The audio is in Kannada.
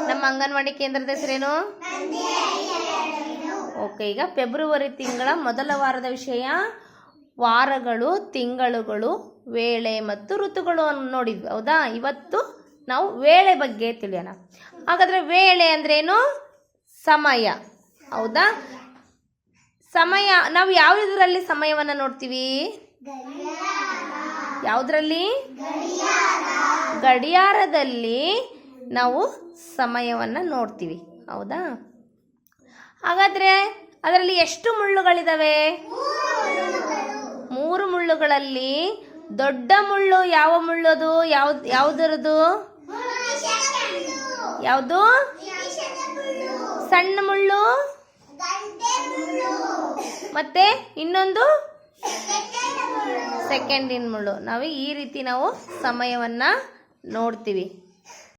ನಮ್ಮ ಅಂಗನವಾಡಿ ಕೇಂದ್ರದ ಹೆಸರೇನು? ಓಕೆ, ಈಗ ಫೆಬ್ರವರಿ ತಿಂಗಳ ಮೊದಲ ವಾರದ ವಿಷಯ ವಾರಗಳು, ತಿಂಗಳುಗಳು, ವೇಳೆ ಮತ್ತು ಋತುಗಳು ನೋಡಿದ್ವಿ. ಹೌದಾ? ಇವತ್ತು ನಾವು ವೇಳೆ ಬಗ್ಗೆ ತಿಳಿಯೋಣ. ಹಾಗಾದರೆ ವೇಳೆ ಅಂದ್ರೇನು? ಸಮಯ. ಹೌದಾ? ಸಮಯ ನಾವು ಯಾವುದರಲ್ಲಿ ಸಮಯವನ್ನು ನೋಡ್ತೀವಿ? ಯಾವುದರಲ್ಲಿ? ಗಡಿಯಾರದಲ್ಲಿ ನಾವು ಸಮಯವನ್ನು ನೋಡ್ತೀವಿ. ಹೌದಾ? ಹಾಗಾದರೆ ಅದರಲ್ಲಿ ಎಷ್ಟು ಮುಳ್ಳುಗಳಿದ್ದಾವೆ? 3 ಮುಳ್ಳುಗಳಲ್ಲಿ ದೊಡ್ಡ ಮುಳ್ಳು ಯಾವ ಮುಳ್ಳದು? ಯಾವುದರದು? ಯಾವುದು? ಸಣ್ಣ ಮುಳ್ಳು ಮತ್ತೆ ಇನ್ನೊಂದು ಸೆಕೆಂಡಿನ ಮುಳ್ಳು. ನಾವು ಈ ರೀತಿ ನಾವು ಸಮಯವನ್ನು ನೋಡ್ತೀವಿ.